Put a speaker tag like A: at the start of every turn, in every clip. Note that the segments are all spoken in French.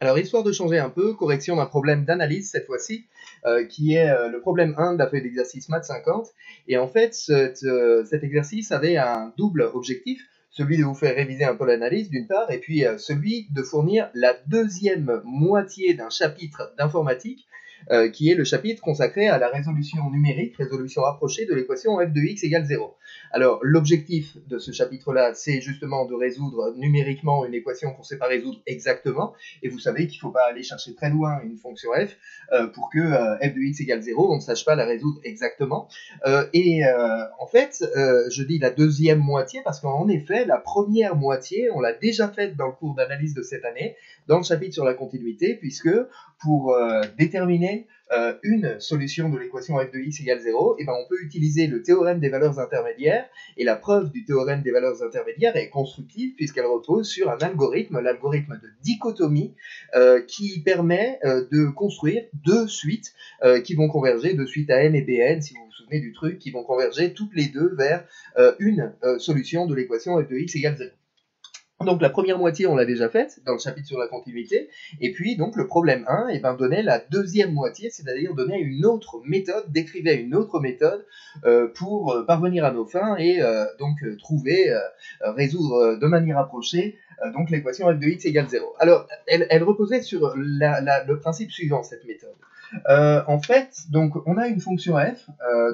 A: Alors, histoire de changer un peu, correction d'un problème d'analyse cette fois-ci, qui est le problème 1 de la feuille d'exercice maths 50. Et en fait, cet exercice avait un double objectif, celui de vous faire réviser un peu l'analyse d'une part, et puis celui de fournir la deuxième moitié d'un chapitre d'informatique, qui est le chapitre consacré à la résolution numérique, résolution rapprochée de l'équation f de x égale 0. Alors, l'objectif de ce chapitre-là, c'est justement de résoudre numériquement une équation qu'on ne sait pas résoudre exactement, et vous savez qu'il ne faut pas aller chercher très loin une fonction f pour que f de x égale 0, on ne sache pas la résoudre exactement. En fait, je dis la deuxième moitié parce qu'en effet, la première moitié, on l'a déjà faite dans le cours d'analyse de cette année, dans le chapitre sur la continuité, puisque pour déterminer une solution de l'équation f de x égale 0, et ben on peut utiliser le théorème des valeurs intermédiaires, et la preuve du théorème des valeurs intermédiaires est constructive puisqu'elle repose sur un algorithme, l'algorithme de dichotomie, qui permet de construire deux suites qui vont converger, deux suites à n et bn, si vous vous souvenez du truc, qui vont converger toutes les deux vers une solution de l'équation f de x égale 0. Donc la première moitié, on l'a déjà faite dans le chapitre sur la continuité, et puis donc le problème 1 eh ben, donnait la deuxième moitié, c'est-à-dire donnait une autre méthode, décrivait une autre méthode pour parvenir à nos fins et trouver, résoudre de manière approchée donc l'équation f de x égale 0. Alors elle reposait sur le principe suivant, cette méthode. En fait, donc, on a une fonction f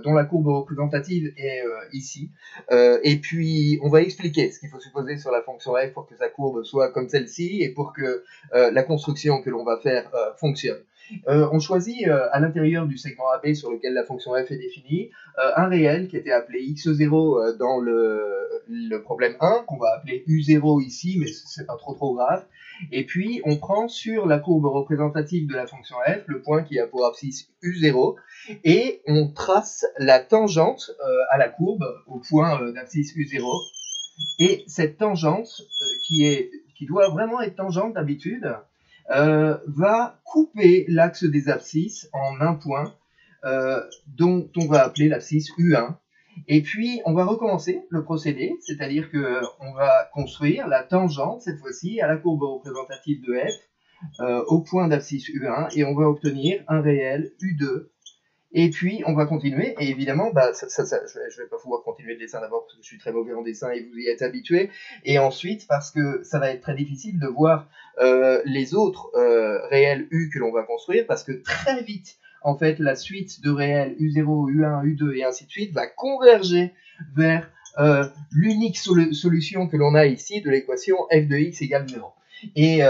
A: dont la courbe représentative est ici, et puis on va expliquer ce qu'il faut supposer sur la fonction f pour que sa courbe soit comme celle-ci et pour que la construction que l'on va faire fonctionne. On choisit à l'intérieur du segment AB sur lequel la fonction f est définie un réel qui était appelé x0 dans le problème 1, qu'on va appeler u0 ici, mais c'est pas trop grave. Et puis, on prend sur la courbe représentative de la fonction f le point qui a pour abscisse u0, et on trace la tangente à la courbe au point d'abscisse u0. Et cette tangente, qui doit vraiment être tangente d'habitude, va couper l'axe des abscisses en un point, dont on va appeler l'abscisse u1. Et puis, on va recommencer le procédé, c'est-à-dire qu'on va construire la tangente, cette fois-ci, à la courbe représentative de f, au point d'abscisse u1, et on va obtenir un réel u2. Et puis, on va continuer, et évidemment, je vais pas pouvoir continuer le dessin d'abord parce que je suis très mauvais en dessin et vous y êtes habitués, et ensuite parce que ça va être très difficile de voir les autres réels u que l'on va construire, parce que très vite, en fait, la suite de réels u0, u1, u2 et ainsi de suite va converger vers l'unique solution que l'on a ici de l'équation f de x égale 0. Et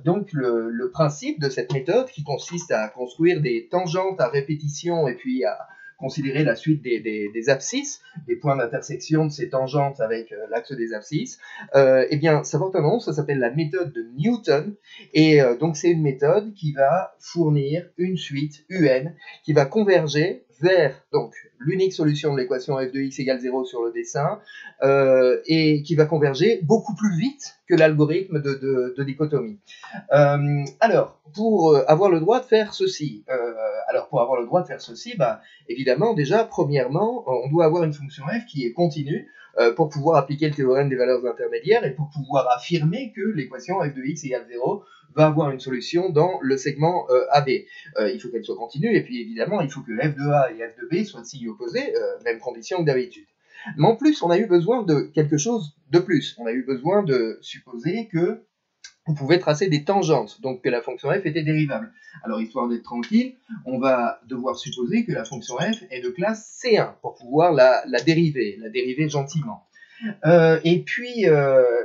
A: donc le principe de cette méthode qui consiste à construire des tangentes à répétition et puis à considérer la suite des abscisses, des points d'intersection de ces tangentes avec l'axe des abscisses, eh bien ça porte un nom, ça s'appelle la méthode de Newton, et donc c'est une méthode qui va fournir une suite un qui va converger vers donc l'unique solution de l'équation f de x égale 0 sur le dessin, et qui va converger beaucoup plus vite que l'algorithme de dichotomie. Alors, pour avoir le droit de faire ceci, évidemment, déjà, premièrement, on doit avoir une fonction f qui est continue pour pouvoir appliquer le théorème des valeurs intermédiaires et pour pouvoir affirmer que l'équation f de x égale 0 va avoir une solution dans le segment AB. Il faut qu'elle soit continue, et puis évidemment, il faut que f de A et f de B soient de signes opposés, même condition que d'habitude. Mais en plus, on a eu besoin de quelque chose de plus. On a eu besoin de supposer que on pouvait tracer des tangentes, donc que la fonction f était dérivable. Alors, histoire d'être tranquille, on va devoir supposer que la fonction f est de classe C1 pour pouvoir la dériver gentiment. Et puis,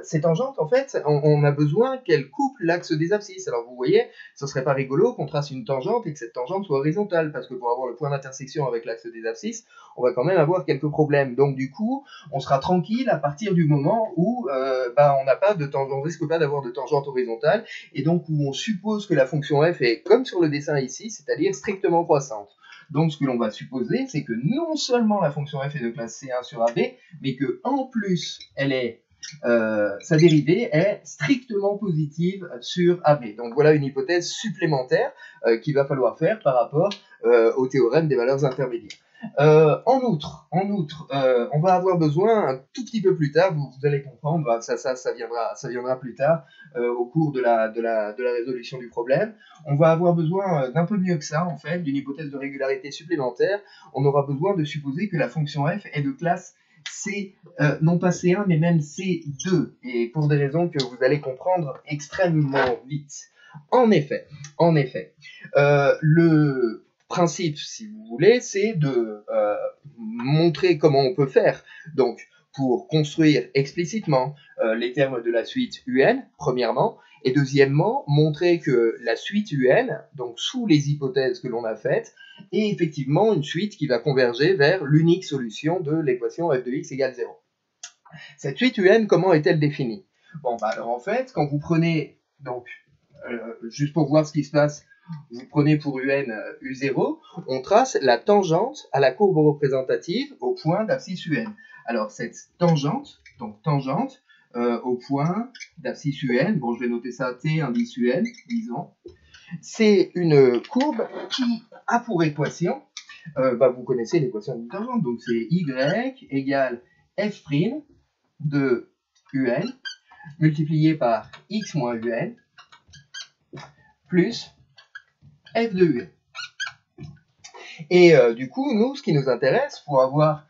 A: ces tangentes, en fait, on a besoin qu'elles coupent l'axe des abscisses. Alors, vous voyez, ce serait pas rigolo qu'on trace une tangente et que cette tangente soit horizontale, parce que pour avoir le point d'intersection avec l'axe des abscisses, on va quand même avoir quelques problèmes. Donc, du coup, on sera tranquille à partir du moment où on n'a pas de tangente, on risque pas d'avoir de tangente horizontale, et donc où on suppose que la fonction f est comme sur le dessin ici, c'est-à-dire strictement croissante. Donc, ce que l'on va supposer, c'est que non seulement la fonction f est de classe C1 sur AB, mais que en plus, sa dérivée est strictement positive sur AB. Donc, voilà une hypothèse supplémentaire qu'il va falloir faire par rapport au théorème des valeurs intermédiaires. En outre, on va avoir besoin un tout petit peu plus tard, vous allez comprendre, bah, ça viendra plus tard au cours de la résolution du problème. On va avoir besoin d'un peu mieux que ça, en fait, d'une hypothèse de régularité supplémentaire. On aura besoin de supposer que la fonction f est de classe C, non pas C1, mais même C2, et pour des raisons que vous allez comprendre extrêmement vite. En effet, le principe, si vous voulez, c'est de montrer comment on peut faire. Donc, pour construire explicitement les termes de la suite UN, premièrement, et deuxièmement, montrer que la suite UN, donc sous les hypothèses que l'on a faites, est effectivement une suite qui va converger vers l'unique solution de l'équation f de x égale 0. Cette suite UN, comment est-elle définie? Bon, bah alors en fait, quand vous prenez, donc, juste pour voir ce qui se passe, vous prenez pour UN U0, on trace la tangente à la courbe représentative au point d'abscisse UN. Alors cette tangente, donc tangente au point d'abscisse UN, bon je vais noter ça T indice UN, disons, c'est une courbe qui a pour équation, vous connaissez l'équation d'une tangente, donc c'est Y égale F' de UN multiplié par X moins UN plus F de UN. Et du coup, nous, ce qui nous intéresse, pour avoir,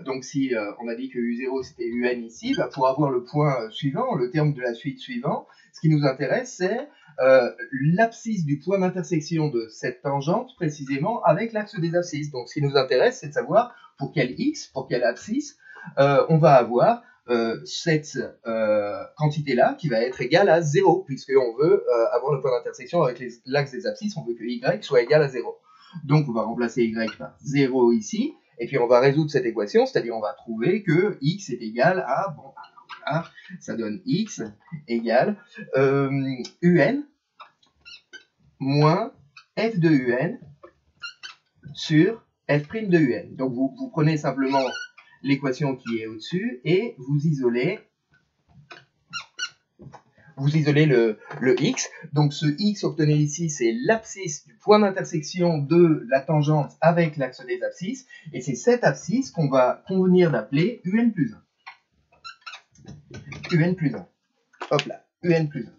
A: donc si on a dit que U0 c'était UN ici, bah, pour avoir le point suivant, le terme de la suite suivant, ce qui nous intéresse, c'est l'abscisse du point d'intersection de cette tangente, précisément avec l'axe des abscisses. Donc ce qui nous intéresse, c'est de savoir pour quel X, pour quelle abscisse, on va avoir cette quantité-là qui va être égale à 0, puisqu'on veut avoir le point d'intersection avec l'axe des abscisses, on veut que Y soit égal à 0. Donc on va remplacer Y par 0 ici, et puis on va résoudre cette équation, c'est-à-dire on va trouver que X est égal à, bon, voilà, ça donne X égale UN moins F de UN sur F' de UN. Donc vous prenez simplement l'équation qui est au-dessus et vous isolez le x. Donc ce x obtenu ici, c'est l'abscisse du point d'intersection de la tangente avec l'axe des abscisses. Et c'est cette abscisse qu'on va convenir d'appeler UN plus 1. UN plus 1. Hop là, UN plus 1.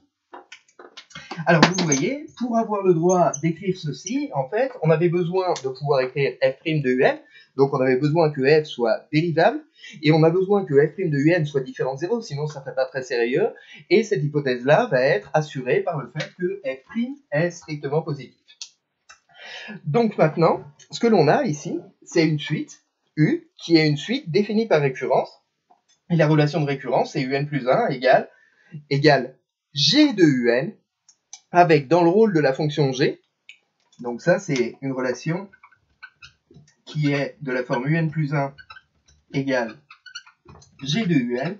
A: Alors vous voyez, pour avoir le droit d'écrire ceci, en fait, on avait besoin de pouvoir écrire f' de un, donc on avait besoin que f soit dérivable, et on a besoin que f' de un soit différent de 0, sinon ça ne ferait pas très sérieux, et cette hypothèse-là va être assurée par le fait que f' est strictement positif. Donc maintenant, ce que l'on a ici, c'est une suite U, qui est une suite définie par récurrence, et la relation de récurrence, c'est un plus 1 égale g de un, avec dans le rôle de la fonction g, donc ça c'est une relation qui est de la forme un plus 1 égale g de un,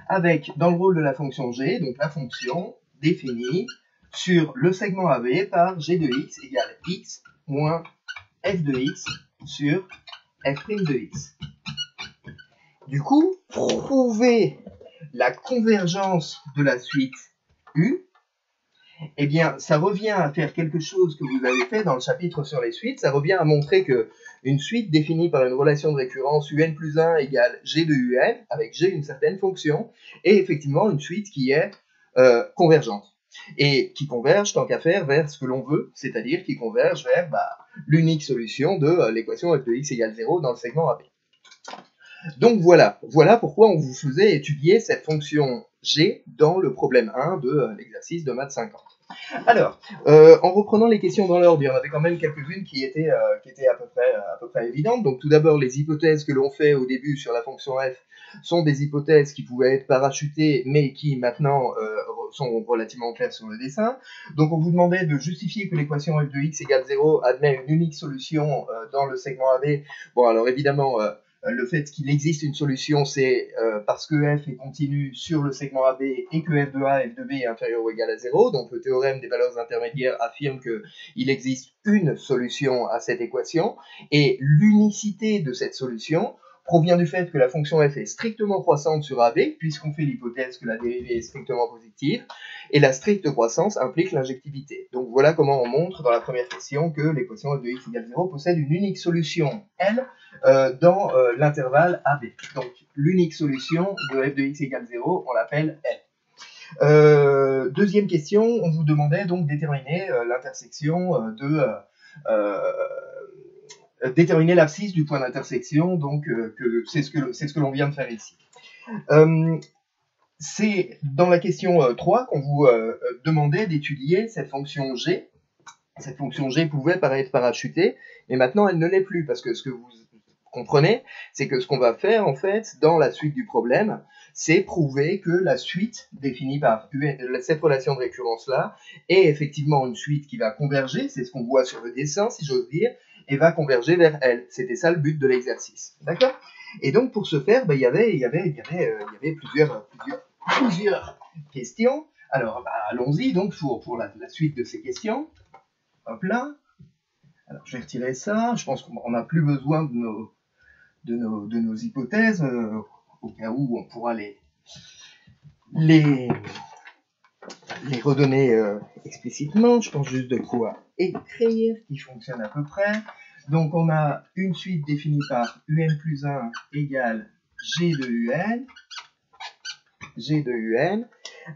A: avec dans le rôle de la fonction g, donc la fonction définie sur le segment AB par g de x égale x moins f de x sur f' de x. Du coup, prouver la convergence de la suite U, eh bien, ça revient à faire quelque chose que vous avez fait dans le chapitre sur les suites. Ça revient à montrer que une suite définie par une relation de récurrence un plus 1 égale g de un, avec g une certaine fonction, est effectivement une suite qui est convergente. Et qui converge, tant qu'à faire, vers ce que l'on veut, c'est-à-dire qui converge vers l'unique solution de l'équation f de x égale 0 dans le segment AB. Donc voilà pourquoi on vous faisait étudier cette fonction g dans le problème 1 de l'exercice de maths 50. Alors, en reprenant les questions dans l'ordre, il y en avait quand même quelques-unes qui étaient à peu près évidentes. Donc tout d'abord, les hypothèses que l'on fait au début sur la fonction f sont des hypothèses qui pouvaient être parachutées, mais qui maintenant sont relativement claires sur le dessin. Donc on vous demandait de justifier que l'équation f de x égale 0 admet une unique solution dans le segment AB. Bon, alors évidemment, le fait qu'il existe une solution, c'est parce que f est continu sur le segment AB et que f de A, f de B est inférieur ou égal à 0. Donc le théorème des valeurs intermédiaires affirme qu'il existe une solution à cette équation. Et l'unicité de cette solution provient du fait que la fonction f est strictement croissante sur AB, puisqu'on fait l'hypothèse que la dérivée est strictement positive, et la stricte croissance implique l'injectivité. Donc voilà comment on montre dans la première question que l'équation f de x égale 0 possède une unique solution L dans l'intervalle AB. Donc l'unique solution de f de x égale 0, on l'appelle L. Deuxième question, on vous demandait donc déterminer l'intersection déterminer l'abscisse du point d'intersection, donc c'est ce que l'on vient de faire ici. C'est dans la question 3 qu'on vous demandait d'étudier cette fonction g. Cette fonction g pouvait paraître parachutée, mais maintenant elle ne l'est plus, parce que ce que vous comprenez, c'est que ce qu'on va faire en fait dans la suite du problème, c'est prouver que la suite définie par cette relation de récurrence-là est effectivement une suite qui va converger, c'est ce qu'on voit sur le dessin, si j'ose dire, et va converger vers L. C'était ça le but de l'exercice. D'accord? Et donc pour ce faire, il y avait plusieurs questions. Alors allons-y donc pour la suite de ces questions. Hop là. Alors je vais retirer ça. Je pense qu'on n'a plus besoin de nos hypothèses, au cas où on pourra les redonner explicitement. Je pense juste de quoi écrire qui fonctionne à peu près. Donc on a une suite définie par un plus 1 égale g de un,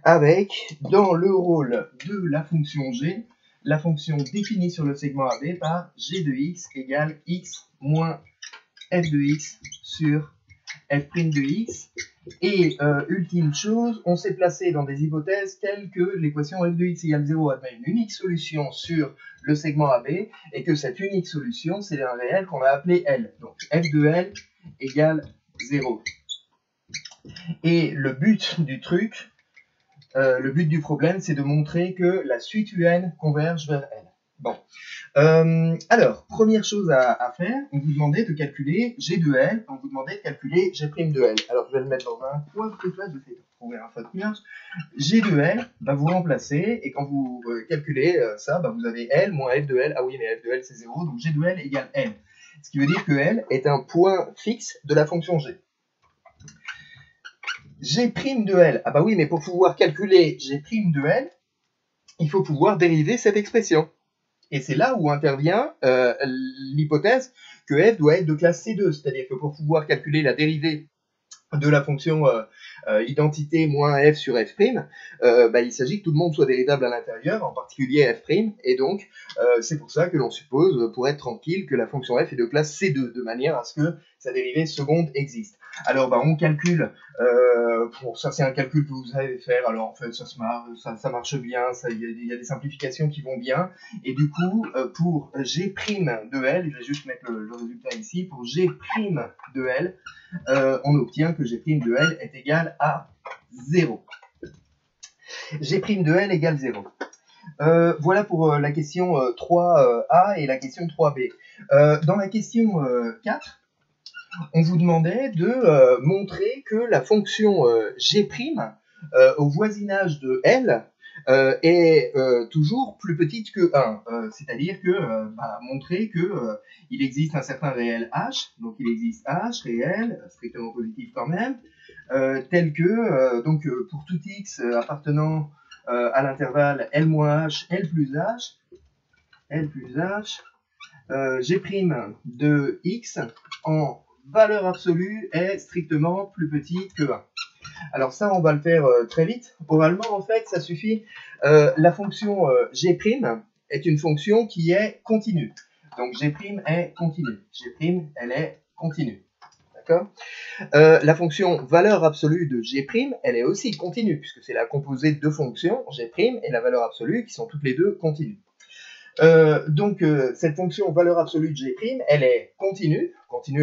A: avec dans le rôle de la fonction g, la fonction définie sur le segment AB par g de x égale x moins f de x sur f' de x. Et ultime chose, on s'est placé dans des hypothèses telles que l'équation f de x égale 0 admet une unique solution sur le segment AB, et que cette unique solution, c'est un réel qu'on a appelé L. Donc f de L égale 0. Et le but du truc, le but du problème, c'est de montrer que la suite UN converge vers L. Bon. Alors, première chose à faire, on vous demandait de calculer G de L, on vous demandait de calculer G' de L. Alors, je vais le mettre dans un coin, peut-être là, j'essaie de trouver un faute nuage. G de L, vous remplacez, et quand vous calculez ça, vous avez L moins F de L. Ah oui, mais F de L, c'est 0, donc G de L égale L. Ce qui veut dire que L est un point fixe de la fonction G. G' de L, ah bah oui, mais pour pouvoir calculer G' de L, il faut pouvoir dériver cette expression. Et c'est là où intervient l'hypothèse que f doit être de classe C2, c'est-à-dire que pour pouvoir calculer la dérivée de la fonction identité moins f sur f', il s'agit que tout le monde soit dérivable à l'intérieur, en particulier f', et donc c'est pour ça que l'on suppose, pour être tranquille, que la fonction f est de classe C2, de manière à ce que sa dérivée seconde existe. Alors on calcule, ça c'est un calcul que vous savez faire, alors en fait ça marche bien, il y a des simplifications qui vont bien, et du coup pour G' de L, je vais juste mettre le résultat ici, pour G' de L, on obtient que G' de L est égal à 0. G' de L égale 0. Voilà pour la question 3A et la question 3B. Dans la question 4, on vous demandait de montrer que la fonction G' au voisinage de L est toujours plus petite que 1. C'est-à-dire que montrer que il existe un certain réel H, donc il existe H réel, strictement positif quand même, tel que pour tout X appartenant à l'intervalle L-H, L plus H, G' de X en valeur absolue est strictement plus petite que 1. Alors ça, on va le faire très vite. Oralement, en fait, ça suffit. La fonction G' est une fonction qui est continue. Donc G' est continue. G', elle est continue. D'accord ? La fonction valeur absolue de G', elle est aussi continue, puisque c'est la composée de deux fonctions, G' et la valeur absolue, qui sont toutes les deux continues. Cette fonction valeur absolue de G', elle est continue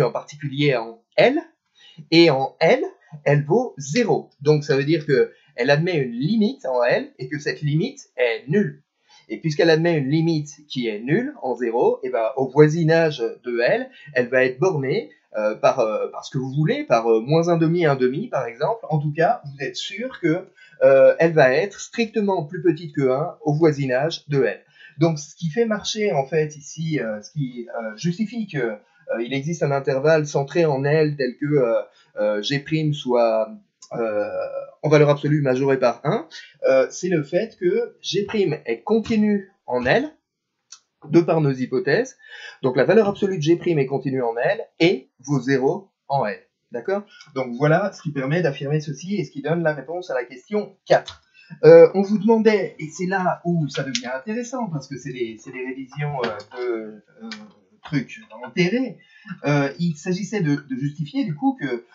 A: en particulier en L, et en L, elle vaut 0. Donc ça veut dire qu'elle admet une limite en L, et que cette limite est nulle. Et puisqu'elle admet une limite qui est nulle, en 0, et au voisinage de L, elle va être bornée par ce que vous voulez, par moins 1,5 par exemple. En tout cas, vous êtes sûr que elle va être strictement plus petite que 1 au voisinage de L. Donc, ce qui fait marcher, en fait, ici, ce qui justifie que il existe un intervalle centré en L tel que G' soit en valeur absolue majoré par 1, c'est le fait que G' est continu en L, de par nos hypothèses. Donc la valeur absolue de G' est continue en L et vos zéros en L. D'accord? Donc voilà ce qui permet d'affirmer ceci et ce qui donne la réponse à la question 4. On vous demandait, et c'est là où ça devient intéressant, parce que c'est des révisions de trucs enterrés, il s'agissait de justifier du coup que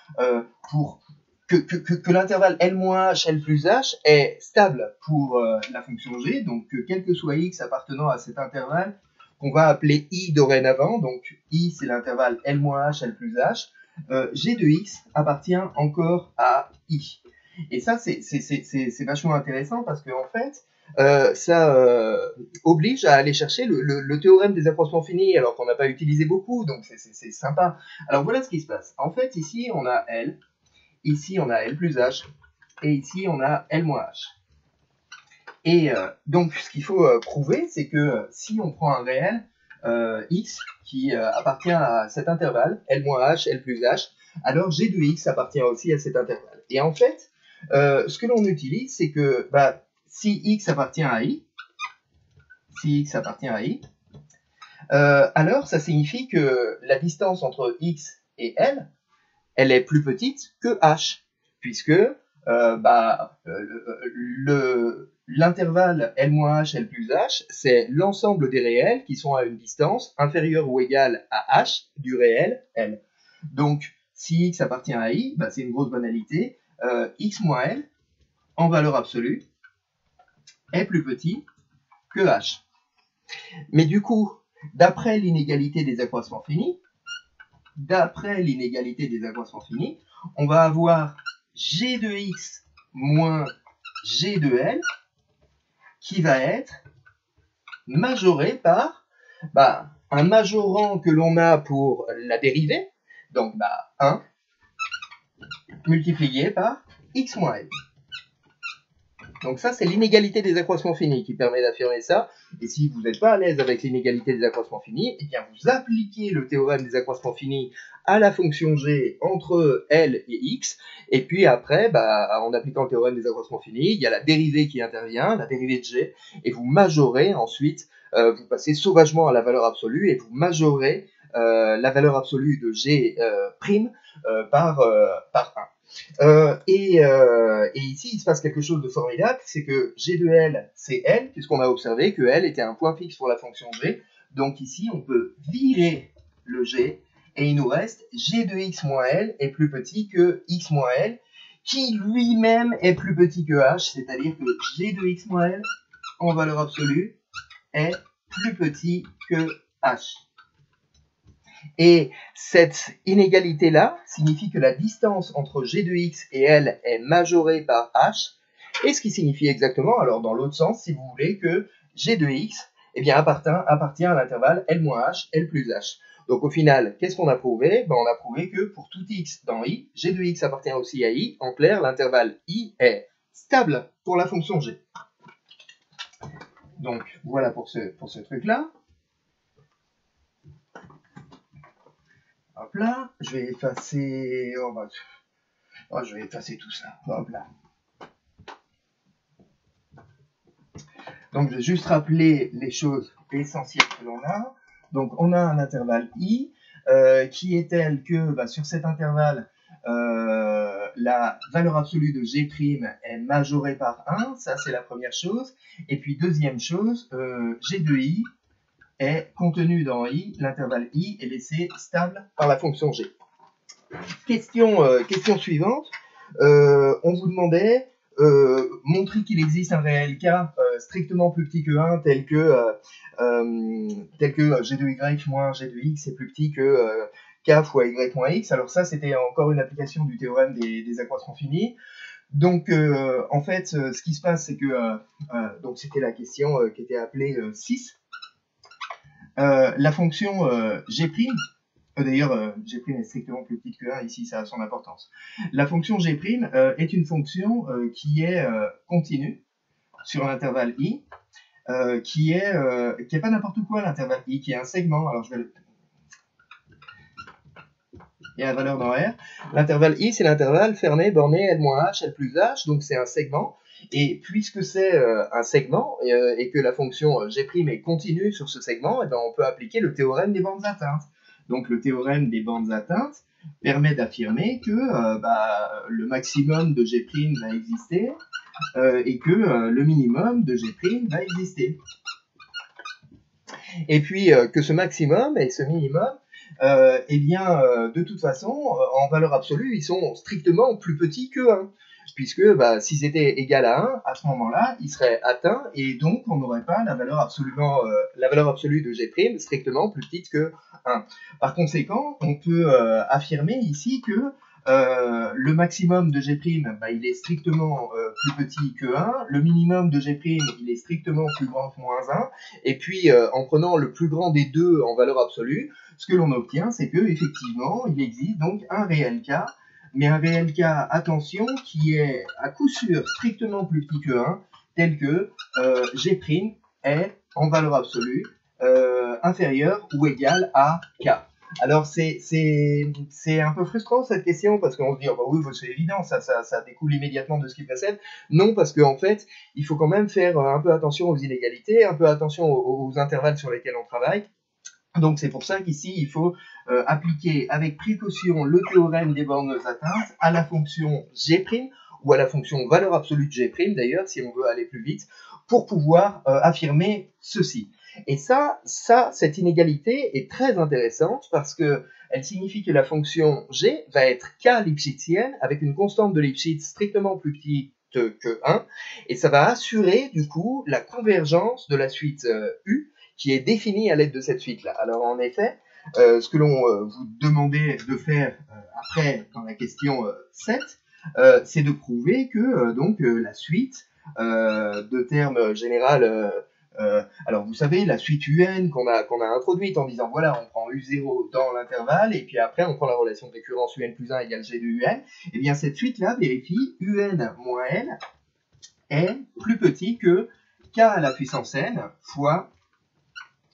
A: que l'intervalle L-H, L plus H est stable pour la fonction G, donc que quel que soit X appartenant à cet intervalle, qu'on va appeler I dorénavant, donc I c'est l'intervalle L-H, L plus H, G de X appartient encore à I. Et ça, c'est vachement intéressant parce qu'en fait, ça oblige à aller chercher le théorème des accroissements finis, alors qu'on n'a pas utilisé beaucoup, donc c'est sympa. Alors voilà ce qui se passe. En fait, ici, on a L, ici, on a L plus H, et ici, on a L moins H. Et donc, ce qu'il faut prouver, c'est que si on prend un réel, X, qui appartient à cet intervalle, L moins H, L plus H, alors G de X appartient aussi à cet intervalle. Et en fait, ce que l'on utilise, c'est que si X appartient à I, alors ça signifie que la distance entre X et L, elle est plus petite que H, puisque l'intervalle L-H, L plus H, c'est l'ensemble des réels qui sont à une distance inférieure ou égale à H du réel L. Donc, si X appartient à I, c'est une grosse banalité, X moins L, en valeur absolue, est plus petit que H. Mais du coup, d'après l'inégalité des accroissements finis, on va avoir G de X moins G de L qui va être majoré par un majorant que l'on a pour la dérivée, donc 1 multiplié par X moins L. Donc ça, c'est l'inégalité des accroissements finis qui permet d'affirmer ça. Et si vous n'êtes pas à l'aise avec l'inégalité des accroissements finis, eh bien vous appliquez le théorème des accroissements finis à la fonction G entre L et X. Et puis après, en appliquant le théorème des accroissements finis, il y a la dérivée qui intervient, la dérivée de G, et vous majorez ensuite, vous passez sauvagement à la valeur absolue et vous majorez la valeur absolue de G' par 1. Et ici, il se passe quelque chose de formidable, c'est que G de L, c'est L, puisqu'on a observé que L était un point fixe pour la fonction G. Donc ici, on peut virer le G, et il nous reste G de X moins L est plus petit que X moins L, qui lui-même est plus petit que H, c'est-à-dire que G de X moins L, en valeur absolue, est plus petit que H. Et cette inégalité-là signifie que la distance entre G de X et L est majorée par H, et ce qui signifie exactement, alors dans l'autre sens, si vous voulez, que G de X appartient à l'intervalle L moins H, L plus H. Donc au final, qu'est-ce qu'on a prouvé? On a prouvé que pour tout X dans I, G de X appartient aussi à I. En clair, l'intervalle I est stable pour la fonction G. Donc voilà pour ce truc-là. Hop là, je vais effacer. Je vais effacer tout ça. Hop là. Donc je vais juste rappeler les choses essentielles que l'on a. Donc on a un intervalle I qui est tel que sur cet intervalle, la valeur absolue de G' est majorée par 1. Ça c'est la première chose. Et puis deuxième chose, G de I est contenu dans I, l'intervalle I est laissé stable par la fonction G. Question suivante, on vous demandait montrer qu'il existe un réel K strictement plus petit que 1 tel que G de Y moins G de X est plus petit que K fois Y moins X. Alors ça c'était encore une application du théorème des accroissements finis. Donc en fait ce qui se passe c'est que donc c'était la question qui était appelée 6. La fonction G', d'ailleurs G' est strictement plus petite que 1, ici ça a son importance. La fonction G' est une fonction qui est continue sur l'intervalle I, qui est pas n'importe quoi l'intervalle I, qui est un segment. Alors je vais et la valeur dans R. L'intervalle I, c'est l'intervalle fermé, borné, L moins H, L plus H, donc c'est un segment. Et puisque c'est un segment et que la fonction G' est continue sur ce segment, et ben on peut appliquer le théorème des bandes atteintes. Donc le théorème des bandes atteintes permet d'affirmer que le maximum de G' va exister et que le minimum de G' va exister. Et puis que ce maximum et ce minimum, de toute façon, en valeur absolue, ils sont strictement plus petits que 1. Puisque s'ils étaient égal à 1, à ce moment-là, ils seraient atteints, et donc on n'aurait pas la valeur absolue de G' strictement plus petite que 1. Par conséquent, on peut affirmer ici que le maximum de G', il est strictement plus petit que 1, le minimum de G', il est strictement plus grand que moins 1, et puis en prenant le plus grand des deux en valeur absolue, ce que l'on obtient, c'est que effectivement, il existe donc un réel cas, mais un réel cas, attention, qui est à coup sûr strictement plus petit que 1, tel que G' est en valeur absolue inférieur ou égal à K. Alors c'est un peu frustrant cette question parce qu'on se dit oh, bah oui c'est évident, ça découle immédiatement de ce qui précède. Non, parce qu'en fait il faut quand même faire un peu attention aux inégalités, un peu attention aux intervalles sur lesquels on travaille. Donc c'est pour ça qu'ici il faut appliquer avec précaution le théorème des bornes atteintes à la fonction G' ou à la fonction valeur absolue de G' d'ailleurs si on veut aller plus vite pour pouvoir affirmer ceci. Et cette inégalité est très intéressante parce que elle signifie que la fonction G va être K lipschitzienne avec une constante de Lipschitz strictement plus petite que 1 et ça va assurer du coup la convergence de la suite U qui est définie à l'aide de cette suite-là. Alors en effet, ce que l'on vous demandait de faire après dans la question 7, c'est de prouver que la suite de termes général, alors vous savez, la suite UN qu'on a introduite en disant voilà, on prend U0 dans l'intervalle et puis après on prend la relation de récurrence UN plus 1 égale G de UN, et bien cette suite-là vérifie UN moins L est plus petit que K à la puissance N fois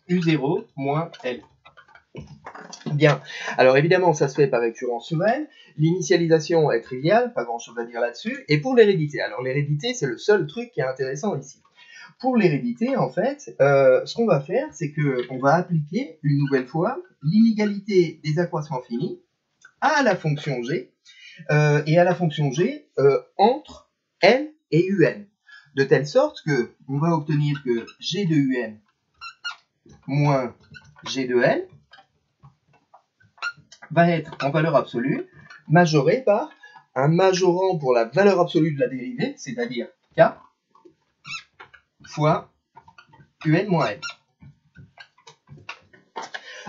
A: U0 moins L. Bien, alors évidemment ça se fait par récurrence sur N, l'initialisation est triviale, pas grand chose à dire là-dessus, et pour l'hérédité, alors l'hérédité c'est le seul truc qui est intéressant ici. Pour l'hérédité en fait, ce qu'on va faire c'est qu'on va appliquer une nouvelle fois l'inégalité des accroissements finis à la fonction G, et à la fonction G entre L et UN, de telle sorte que on va obtenir que G de UN moins G de L va être en valeur absolue majoré par un majorant pour la valeur absolue de la dérivée, c'est-à-dire K fois UN moins L.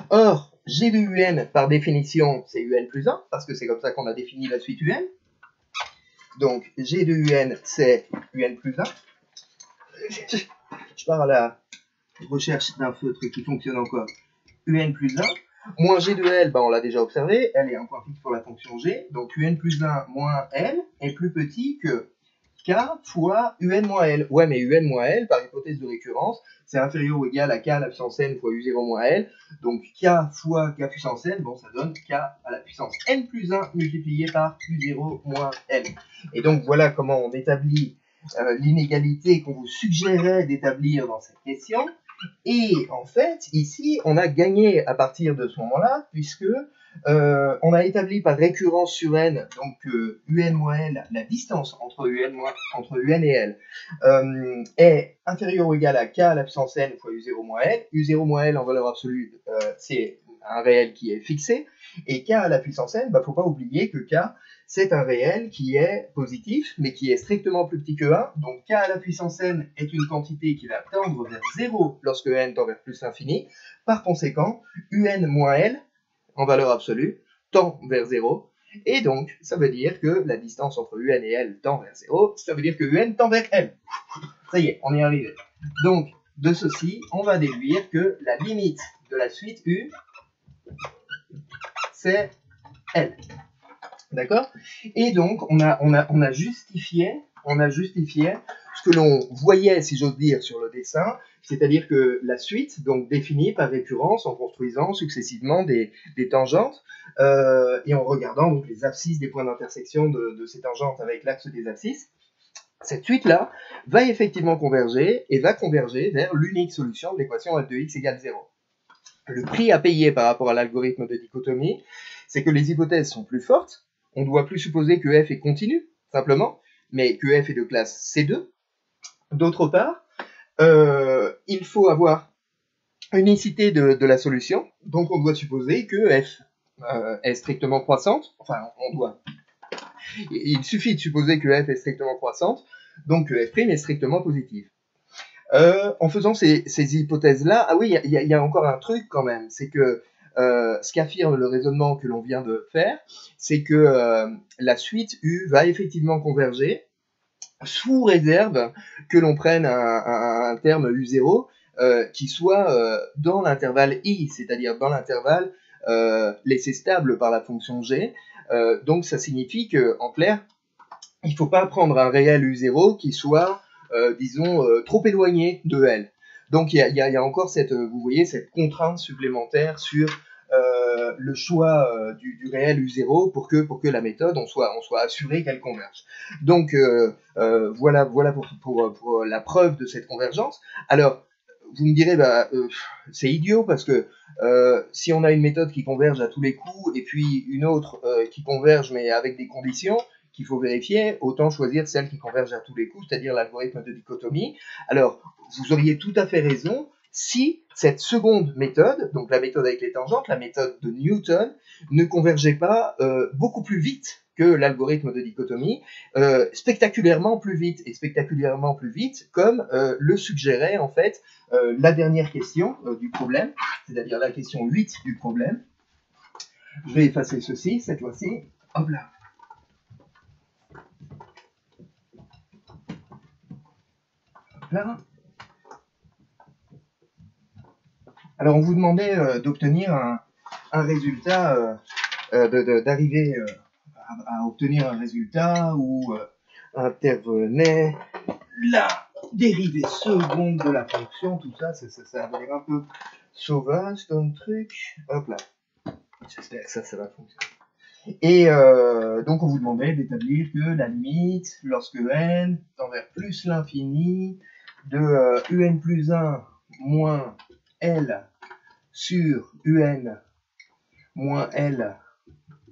A: Or, G de UN, par définition, c'est UN plus 1, parce que c'est comme ça qu'on a défini la suite UN. Donc, G de UN, c'est UN plus 1. Je pars à la recherche d'un feutre qui fonctionne encore. UN plus 1. Moins G de L, on l'a déjà observé, L est un point fixe pour la fonction G, donc UN plus 1 moins L est plus petit que K fois UN moins L. Ouais, mais UN moins L, par hypothèse de récurrence, c'est inférieur ou égal à K à la puissance N fois U0 moins L, donc K fois K puissance N, ça donne K à la puissance N plus 1 multiplié par U0 moins L. Et donc voilà comment on établit l'inégalité qu'on vous suggérait d'établir dans cette question. Et en fait, ici, on a gagné à partir de ce moment-là, puisque on a établi par récurrence sur n, donc UN moins L, la distance entre UN et L, est inférieure ou égale à K à la puissance n fois U0 moins L. U0 moins L en valeur absolue, c'est un réel qui est fixé, et K à la puissance n, faut pas oublier que K, c'est un réel qui est positif, mais qui est strictement plus petit que 1. Donc K à la puissance n est une quantité qui va tendre vers 0 lorsque n tend vers plus l'infini. Par conséquent, UN moins L, en valeur absolue, tend vers 0. Et donc, ça veut dire que la distance entre UN et L tend vers 0. Ça veut dire que UN tend vers L. Ça y est, on y est arrivé. Donc, de ceci, on va déduire que la limite de la suite U, c'est L. D'accord? Et donc, on a justifié ce que l'on voyait, si j'ose dire, sur le dessin, c'est-à-dire que la suite donc définie par récurrence en construisant successivement des tangentes et en regardant donc les abscisses des points d'intersection de ces tangentes avec l'axe des abscisses. Cette suite-là va effectivement converger et va converger vers l'unique solution de l'équation f de x égale 0. Le prix à payer par rapport à l'algorithme de dichotomie, c'est que les hypothèses sont plus fortes. On ne doit plus supposer que f est continu, simplement, mais que f est de classe C2. D'autre part, il faut avoir unicité de la solution, donc on doit supposer que f est strictement croissante, enfin il suffit de supposer que f est strictement croissante, donc que f' est strictement positive. En faisant ces hypothèses-là, ah oui, il y a encore un truc quand même, c'est que ce qu'affirme le raisonnement que l'on vient de faire, c'est que la suite U va effectivement converger sous réserve que l'on prenne un terme U0 qui soit dans l'intervalle I, c'est-à-dire dans l'intervalle laissé stable par la fonction G. Donc ça signifie que, en clair, il ne faut pas prendre un réel U0 qui soit, disons, trop éloigné de L. Donc il y a encore cette, vous voyez, cette contrainte supplémentaire sur le choix du réel U0 pour que la méthode, on soit assuré qu'elle converge. Donc voilà pour la preuve de cette convergence. Alors, vous me direz, c'est idiot parce que si on a une méthode qui converge à tous les coups et puis une autre qui converge mais avec des conditions qu'il faut vérifier, autant choisir celle qui converge à tous les coups, c'est-à-dire l'algorithme de dichotomie. Alors, vous auriez tout à fait raison si cette seconde méthode, donc la méthode avec les tangentes, la méthode de Newton, ne convergeait pas beaucoup plus vite que l'algorithme de dichotomie, spectaculairement plus vite, et spectaculairement plus vite, comme le suggérait en fait la dernière question du problème, c'est-à-dire la question 8 du problème. Je vais effacer ceci, cette fois-ci. Hop là. Hop là. Alors on vous demandait d'obtenir un résultat, d'arriver à obtenir un résultat où intervenait la dérivée seconde de la fonction, tout ça, ça a l'air un peu sauvage comme truc. Hop là. J'espère que ça va fonctionner. Et donc on vous demandait d'établir que la limite, lorsque n tend vers plus l'infini, de un plus 1 moins L sur un moins L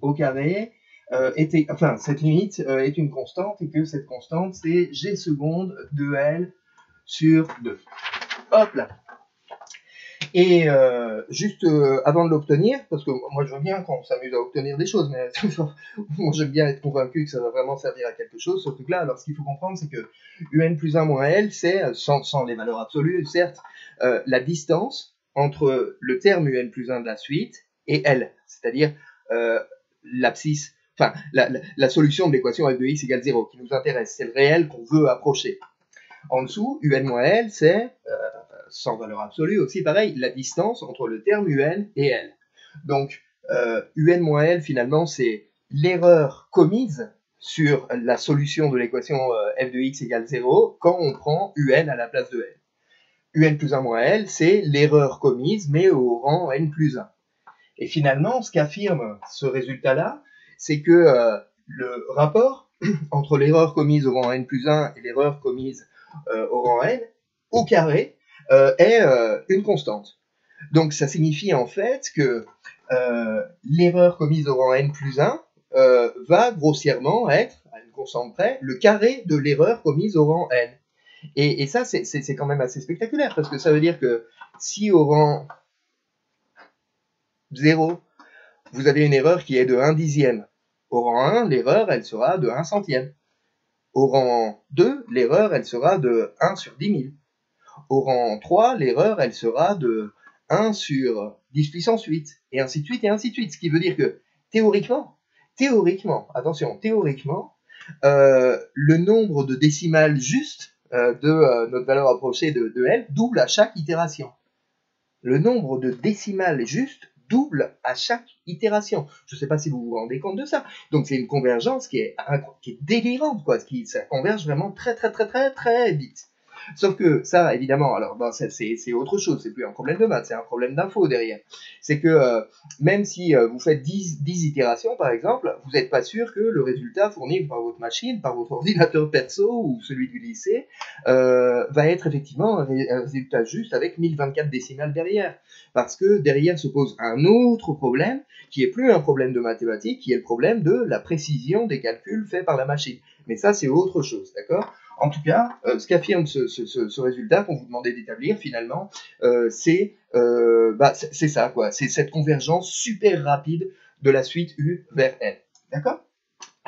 A: au carré, cette limite est une constante et que cette constante c'est g seconde de L sur 2. Hop là. Et juste avant de l'obtenir, parce que moi je veux bien qu'on s'amuse à obtenir des choses, mais moi j'aime bien être convaincu que ça va vraiment servir à quelque chose, ce truc-là. Alors ce qu'il faut comprendre, c'est que un plus 1 moins L, c'est, sans les valeurs absolues, certes, la distance entre le terme un plus 1 de la suite et L, c'est-à-dire l'abscisse, enfin la solution de l'équation f de x égale 0 qui nous intéresse, c'est le réel qu'on veut approcher. En dessous, un moins L, c'est, sans valeur absolue aussi, pareil, la distance entre le terme un et L. Donc, un moins L, finalement, c'est l'erreur commise sur la solution de l'équation f de x égale 0 quand on prend un à la place de L. Un plus 1 moins L, c'est l'erreur commise, mais au rang n plus 1. Et finalement, ce qu'affirme ce résultat-là, c'est que le rapport entre l'erreur commise au rang n plus 1 et l'erreur commise au rang n, au carré, est une constante. Donc ça signifie en fait que l'erreur commise au rang n plus 1 va grossièrement être, à une constante près, le carré de l'erreur commise au rang n. Et ça, c'est quand même assez spectaculaire, parce que ça veut dire que si au rang 0, vous avez une erreur qui est de 1 dixième, au rang 1, l'erreur, elle sera de 1 centième. Au rang 2, l'erreur, elle sera de 1 sur 10 000. Au rang 3, l'erreur, elle sera de 1 sur 10 puissance 8, et ainsi de suite, et ainsi de suite. Ce qui veut dire que, théoriquement, le nombre de décimales justes de notre valeur approchée de L double à chaque itération. Le nombre de décimales justes double à chaque itération. Je ne sais pas si vous vous rendez compte de ça. Donc c'est une convergence qui est délirante, quoi. Ça converge vraiment très vite. Sauf que ça, évidemment, alors ben, c'est autre chose, c'est plus un problème de maths, c'est un problème d'info derrière. C'est que même si vous faites 10 itérations, par exemple, vous n'êtes pas sûr que le résultat fourni par votre machine, par votre ordinateur perso ou celui du lycée, va être effectivement un résultat juste avec 1024 décimales derrière. Parce que derrière se pose un autre problème, qui est plus un problème de mathématiques, qui est le problème de la précision des calculs faits par la machine. Mais ça, c'est autre chose, d'accord? En tout cas, ce qu'affirme ce résultat qu'on vous demandait d'établir, finalement, c'est ça, quoi. C'est cette convergence super rapide de la suite U vers L. D'accord?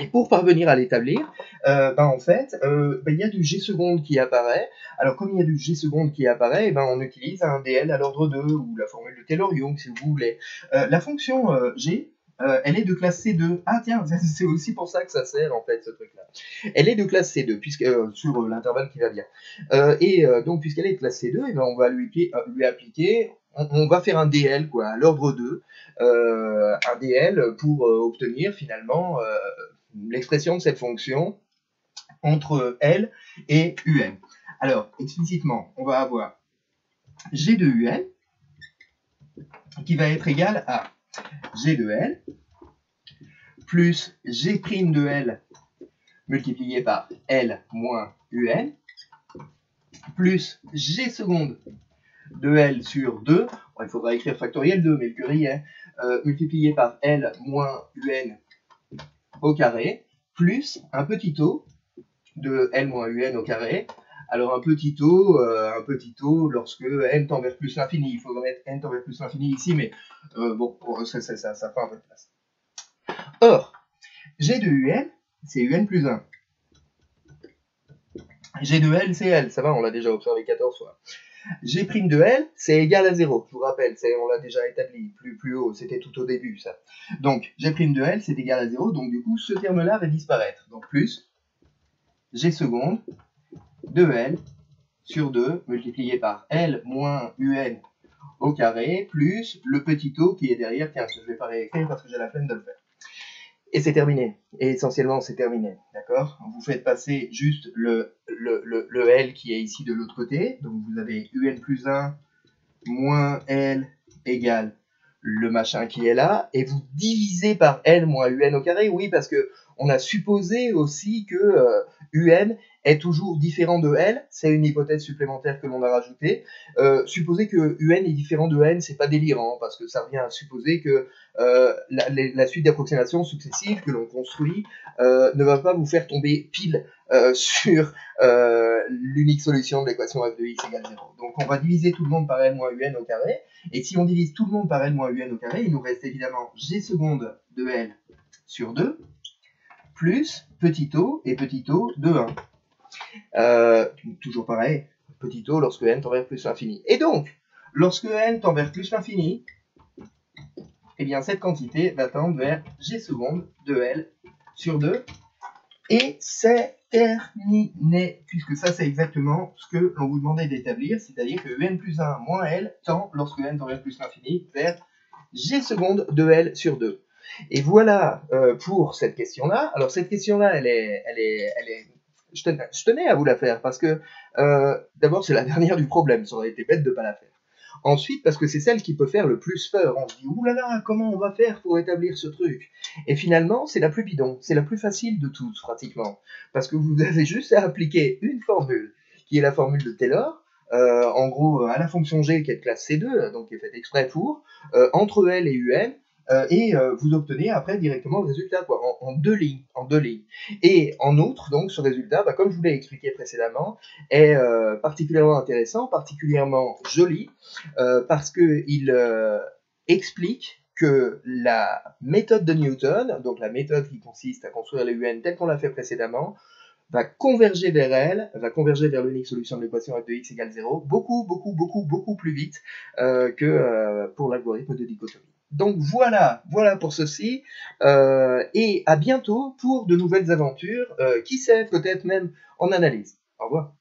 A: Et pour parvenir à l'établir, en fait, il y a du G seconde qui apparaît. Alors, comme il y a du G seconde qui apparaît, on utilise un DL à l'ordre 2, ou la formule de Taylor-Young, si vous voulez. La fonction G, elle est de classe C2. Ah tiens, c'est aussi pour ça que ça sert, en fait, ce truc-là. Elle est de classe C2, puisque, sur l'intervalle qui va bien. Donc, puisqu'elle est de classe C2, on va lui appliquer, on va faire un DL, quoi, à l'ordre 2, un DL pour obtenir, finalement, l'expression de cette fonction entre L et UN. Alors, explicitement, on va avoir G de UN qui va être égal à G de L plus G' de L multiplié par L moins UN plus G seconde de L sur 2, bon, il faudra écrire factoriel 2, mais le curry est, multiplié par L moins UN au carré, plus un petit taux de L moins UN au carré. Alors un petit taux lorsque n tend vers plus l'infini. Il faudrait mettre n tend vers plus l'infini ici, mais bon, ça prend un peu de place. Or, G de UN, c'est UN plus 1. G de L, c'est L, ça va, on l'a déjà observé 14 fois. G' de L, c'est égal à 0, je vous rappelle, on l'a déjà établi plus haut, c'était tout au début ça. Donc, G' de L, c'est égal à 0, donc du coup, ce terme-là va disparaître. Donc, plus G seconde de L sur 2 multiplié par L moins UN au carré, plus le petit taux qui est derrière, tiens, je ne vais pas réécrire parce que j'ai la flemme de le faire. Et c'est terminé. Et essentiellement, c'est terminé. D'accord? Vous faites passer juste le L qui est ici de l'autre côté. Donc, vous avez UN plus 1 moins L égale le machin qui est là. Et vous divisez par L moins UN au carré. Oui, parce que on a supposé aussi que UN est toujours différent de L. C'est une hypothèse supplémentaire que l'on a rajoutée. Supposer que UN est différent de N, c'est pas délirant, parce que ça revient à supposer que la suite d'approximations successives que l'on construit ne va pas vous faire tomber pile sur l'unique solution de l'équation f de x égale 0. Donc on va diviser tout le monde par L moins UN au carré, et si on divise tout le monde par L moins UN au carré, il nous reste évidemment G seconde de L sur 2, plus petit taux et petit taux de 1. Toujours pareil, petit taux lorsque n tend vers plus l'infini. Et donc, lorsque n tend vers plus l'infini, eh bien cette quantité va tendre vers G seconde de L sur 2. Et c'est terminé, puisque ça c'est exactement ce que l'on vous demandait d'établir, c'est-à-dire que n plus 1 moins L tend, lorsque n tend vers plus l'infini, vers G seconde de L sur 2. Et voilà pour cette question-là. Alors cette question-là, elle est je tenais à vous la faire, parce que d'abord c'est la dernière du problème, ça aurait été bête de ne pas la faire. Ensuite, parce que c'est celle qui peut faire le plus peur. On se dit, oulala, comment on va faire pour établir ce truc? Et finalement, c'est la plus bidon, c'est la plus facile de toutes, pratiquement. Parce que vous avez juste à appliquer une formule, qui est la formule de Taylor, en gros, à la fonction G, qui est de classe C2, donc qui est faite exprès pour, entre L et UN, et vous obtenez après directement le résultat, quoi, en deux lignes. Et en outre, donc, ce résultat, comme je vous l'ai expliqué précédemment, est particulièrement intéressant, particulièrement joli, parce qu'il explique que la méthode de Newton, donc la méthode qui consiste à construire les UN telle qu'on l'a fait précédemment, va converger vers elle, va converger vers l'unique solution de l'équation f de x égale 0, beaucoup plus vite que pour l'algorithme de dichotomie. Donc voilà pour ceci, et à bientôt pour de nouvelles aventures, qui sait, peut-être même en analyse. Au revoir.